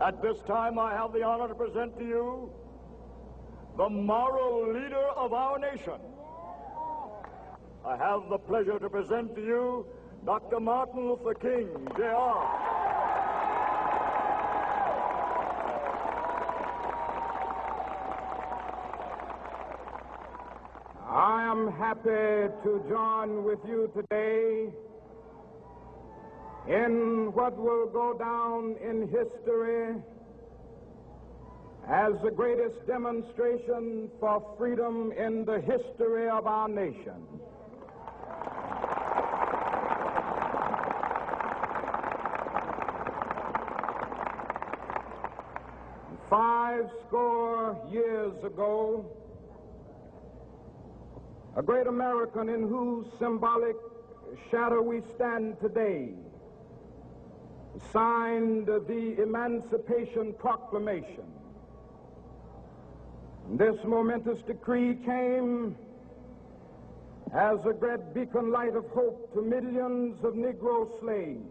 At this time, I have the honor to present to you the moral leader of our nation. I have the pleasure to present to you Dr. Martin Luther King, Jr. I am happy to join with you today in what will go down in history as the greatest demonstration for freedom in the history of our nation. Five score years ago, a great American in whose symbolic shadow we stand today signed the Emancipation Proclamation. This momentous decree came as a great beacon light of hope to millions of Negro slaves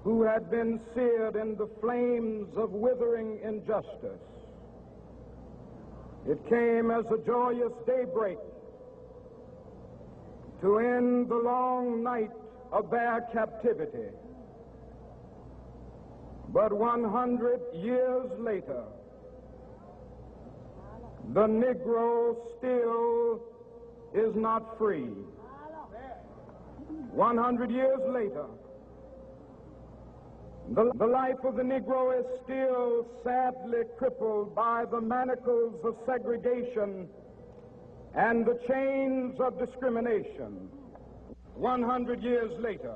who had been seared in the flames of withering injustice. It came as a joyous daybreak to end the long night of their captivity. But 100 years later, the Negro still is not free. 100 years later, the life of the Negro is still sadly crippled by the manacles of segregation and the chains of discrimination. 100 years later,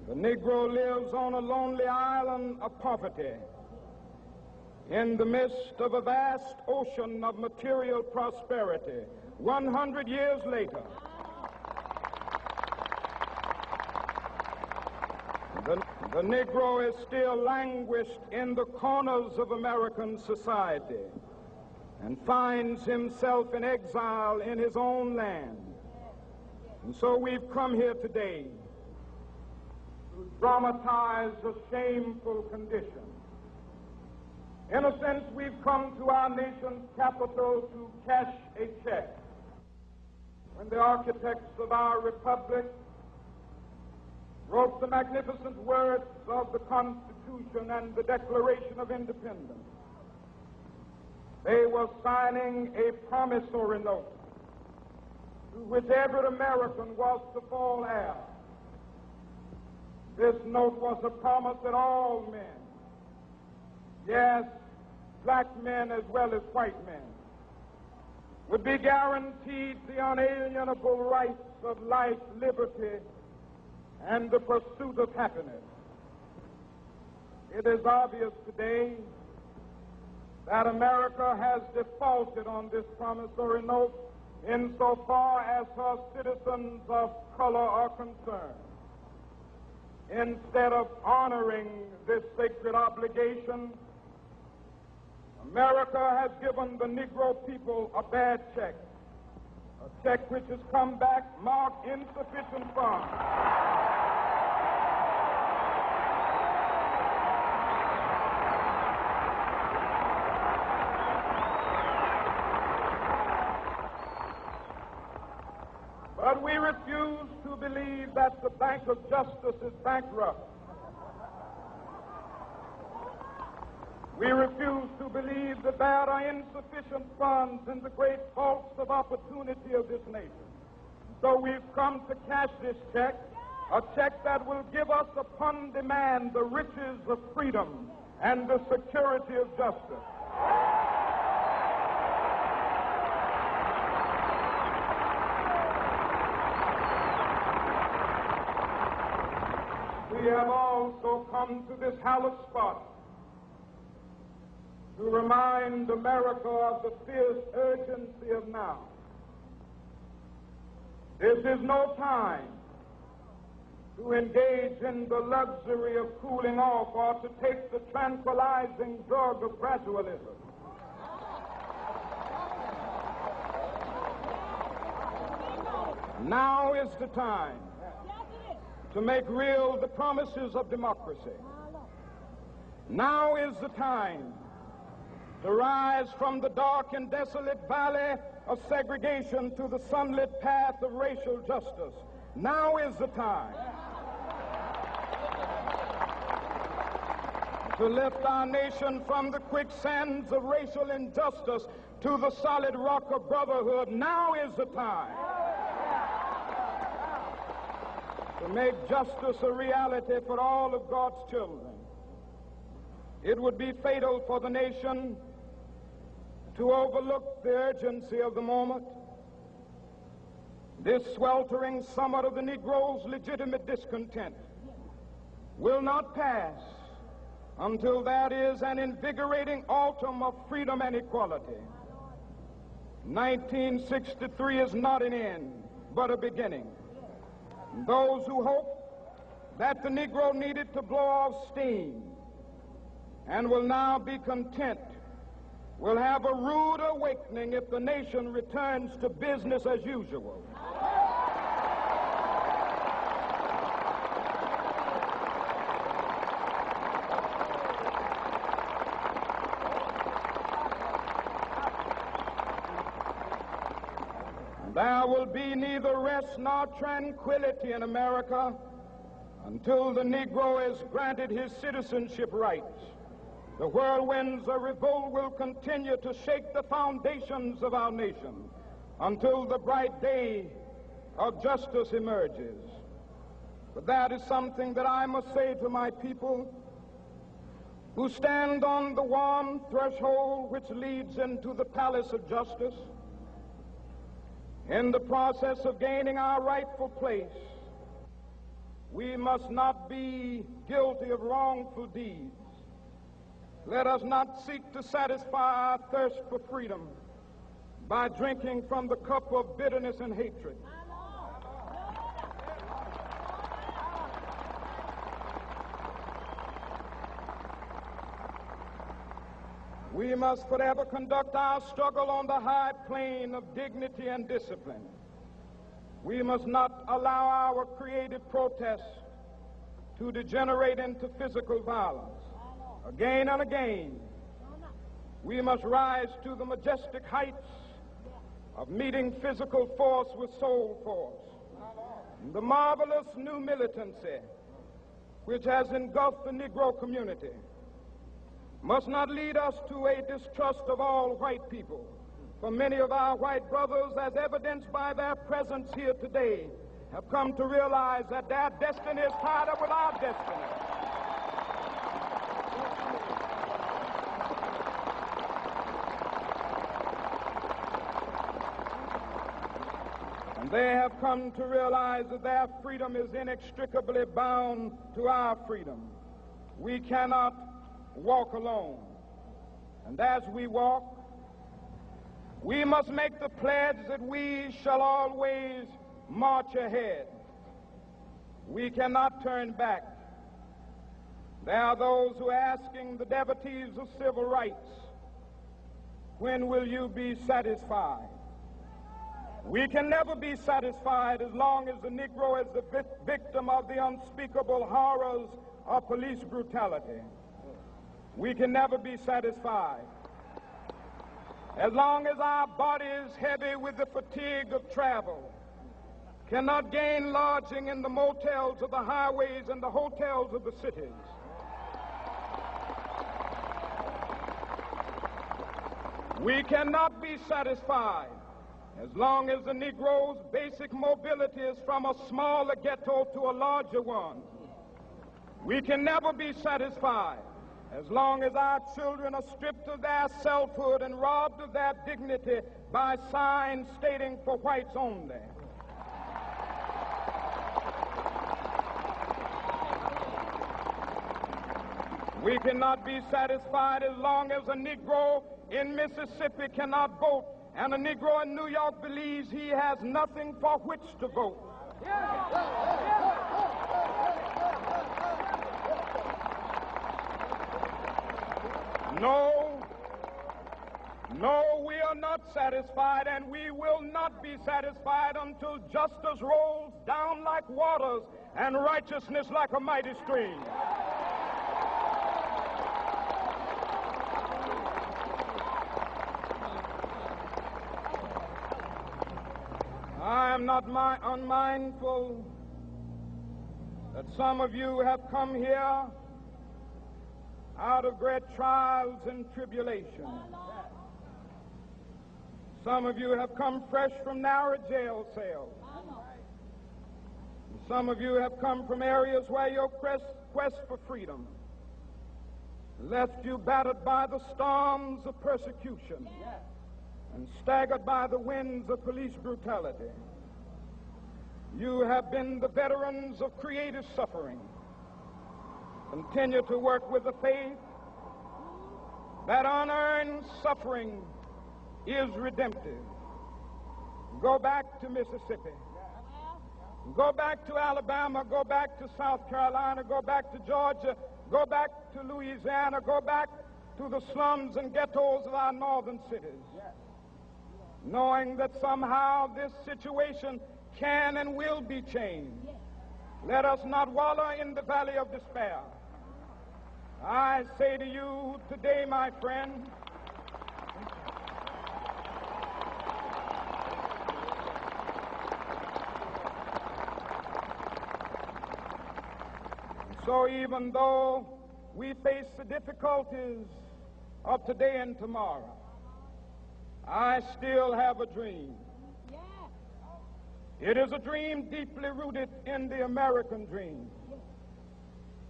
the Negro lives on a lonely island of poverty in the midst of a vast ocean of material prosperity. 100 years later, the Negro is still languished in the corners of American society and finds himself in exile in his own land. And so we've come here today to dramatize a shameful condition. In a sense, we've come to our nation's capital to cash a check. When the architects of our republic wrote the magnificent words of the Constitution and the Declaration of Independence, they were signing a promissory note to which every American was to fall heir. This note was a promise that all men, yes, black men as well as white men, would be guaranteed the unalienable rights of life, liberty, and the pursuit of happiness. It is obvious today that America has defaulted on this promissory note insofar as her citizens of color are concerned. Instead of honoring this sacred obligation, America has given the Negro people a bad check, a check which has come back marked insufficient funds. But we refuse to believe that the Bank of Justice is bankrupt. We refuse to believe that there are insufficient funds in the great vaults of opportunity of this nation. So we've come to cash this check, a check that will give us upon demand the riches of freedom and the security of justice. We have also come to this hallowed spot to remind America of the fierce urgency of now. This is no time to engage in the luxury of cooling off or to take the tranquilizing drug of gradualism. Now is the time to make real the promises of democracy. Now is the time to rise from the dark and desolate valley of segregation to the sunlit path of racial justice. Now is the time to lift our nation from the quicksands of racial injustice to the solid rock of brotherhood. Now is the time to make justice a reality for all of God's children. It would be fatal for the nation to overlook the urgency of the moment. This sweltering summit of the Negro's legitimate discontent will not pass until there is an invigorating autumn of freedom and equality. 1963 is not an end, but a beginning. Those who hope that the Negro needed to blow off steam and will now be content will have a rude awakening if the nation returns to business as usual. There will be neither rest nor tranquility in America until the Negro is granted his citizenship rights. The whirlwinds of revolt will continue to shake the foundations of our nation until the bright day of justice emerges. But that is something that I must say to my people who stand on the warm threshold which leads into the palace of justice. In the process of gaining our rightful place, we must not be guilty of wrongful deeds. Let us not seek to satisfy our thirst for freedom by drinking from the cup of bitterness and hatred. We must forever conduct our struggle on the high plane of dignity and discipline. We must not allow our creative protests to degenerate into physical violence. Again and again, we must rise to the majestic heights of meeting physical force with soul force. The marvelous new militancy which has engulfed the Negro community must not lead us to a distrust of all white people. For many of our white brothers, as evidenced by their presence here today, have come to realize that their destiny is tied up with our destiny. And they have come to realize that their freedom is inextricably bound to our freedom. We cannot walk alone. And as we walk, we must make the pledge that we shall always march ahead. We cannot turn back. There are those who are asking the devotees of civil rights, when will you be satisfied? We can never be satisfied as long as the Negro is the victim of the unspeakable horrors of police brutality. We can never be satisfied as long as our body is heavy with the fatigue of travel, cannot gain lodging in the motels of the highways and the hotels of the cities. We cannot be satisfied as long as the Negro's basic mobility is from a smaller ghetto to a larger one. We can never be satisfied as long as our children are stripped of their selfhood and robbed of their dignity by signs stating for whites only. We cannot be satisfied as long as a Negro in Mississippi cannot vote and a Negro in New York believes he has nothing for which to vote. No, we are not satisfied, and we will not be satisfied until justice rolls down like waters and righteousness like a mighty stream. not unmindful that some of you have come here out of great trials and tribulations. Some of you have come fresh from narrow jail cells. Some of you have come from areas where your quest for freedom left you battered by the storms of persecution and staggered by the winds of police brutality. You have been the veterans of creative suffering. Continue to work with the faith that unearned suffering is redemptive. Go back to Mississippi. Go back to Alabama. Go back to South Carolina. Go back to Georgia. Go back to Louisiana. Go back to the slums and ghettos of our northern cities. Knowing that somehow this situation can and will be changed. Let us not wallow in the valley of despair. I say to you today, my friend, so even though we face the difficulties of today and tomorrow, I still have a dream. It is a dream deeply rooted in the American dream.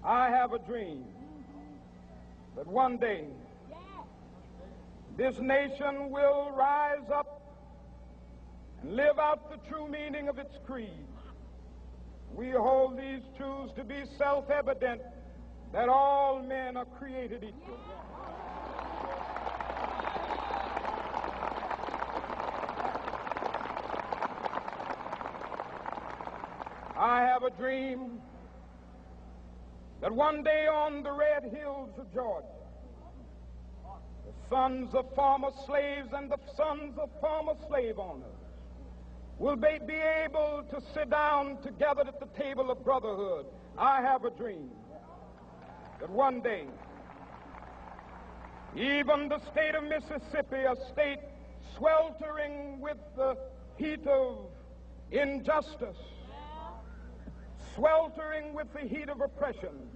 I have a dream that one day this nation will rise up and live out the true meaning of its creed. We hold these truths to be self-evident, that all men are created equal. I have a dream that one day on the red hills of Georgia, the sons of former slaves and the sons of former slave owners will be able to sit down together at the table of brotherhood. I have a dream that one day, even the state of Mississippi, a state sweltering with the heat of injustice, sweltering with the heat of oppression,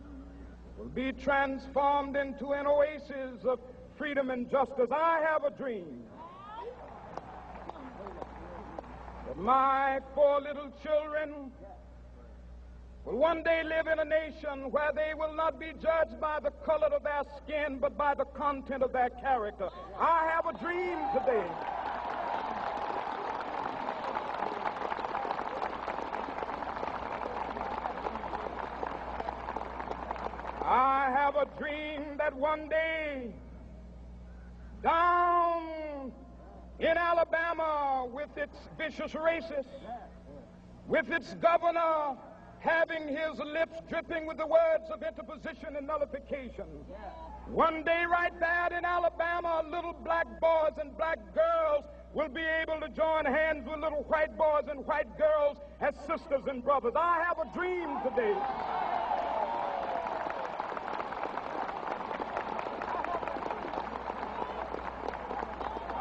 will be transformed into an oasis of freedom and justice. I have a dream that my 4 little children will one day live in a nation where they will not be judged by the color of their skin, but by the content of their character. I have a dream today I have a dream that one day down in Alabama, with its vicious racists, with its governor having his lips dripping with the words of interposition and nullification, one day right there in Alabama, little black boys and black girls will be able to join hands with little white boys and white girls as sisters and brothers. I have a dream today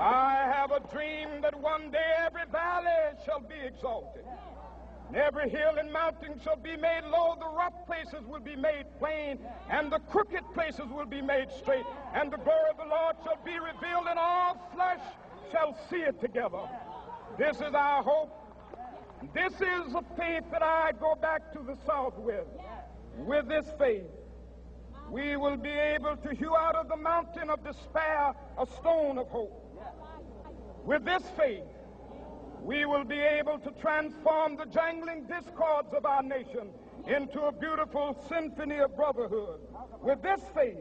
I have a dream that one day every valley shall be exalted, and every hill and mountain shall be made low, the rough places will be made plain, and the crooked places will be made straight, and the glory of the Lord shall be revealed, and all flesh shall see it together. This is our hope. This is a faith that I go back to the South with. With this faith, we will be able to hew out of the mountain of despair a stone of hope. With this faith, we will be able to transform the jangling discords of our nation into a beautiful symphony of brotherhood. With this faith,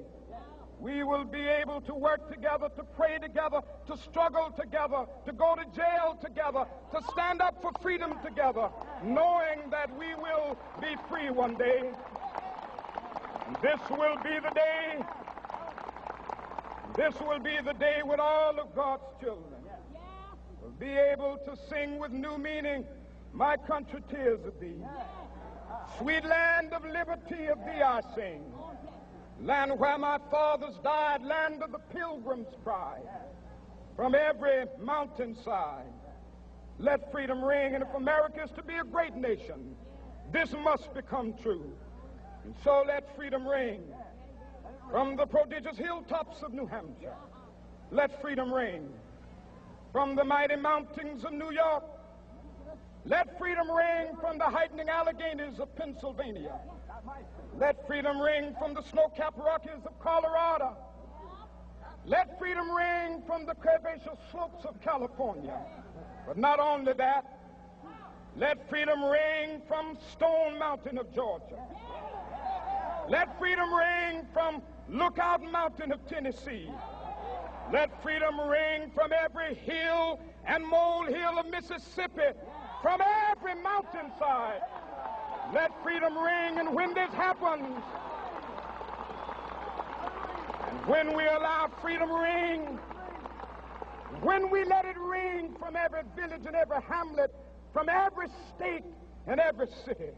we will be able to work together, to pray together, to struggle together, to go to jail together, to stand up for freedom together, knowing that we will be free one day. This will be the day. This will be the day when all of God's children will be able to sing with new meaning, "My country, 'tis of thee. Sweet land of liberty, of thee I sing. Land where my fathers died, land of the pilgrim's pride. From every mountainside, Let freedom ring, and if America is to be a great nation, this must become true. And so let freedom ring from the prodigious hilltops of New Hampshire. Let freedom ring from the mighty mountains of New York. Let freedom ring from the heightening Alleghenies of Pennsylvania. Let freedom ring from the snow-capped Rockies of Colorado. Let freedom ring from the curvaceous slopes of California. But not only that, let freedom ring from Stone Mountain of Georgia. Let freedom ring from Lookout Mountain of Tennessee. Let freedom ring from every hill and molehill of Mississippi, from every mountainside. Let freedom ring, and when this happens, and when we allow freedom ring, when we let it ring from every village and every hamlet, from every state and every city,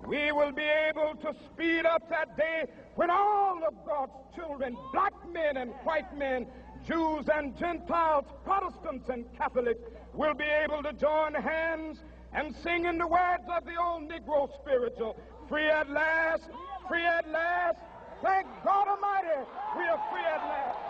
we will be able to speed up that day when all of God's children, black men and white men, Jews and Gentiles, Protestants and Catholics, will be able to join hands and sing in the words of the old Negro spiritual, free at last, free at last. Thank God Almighty, we are free at last.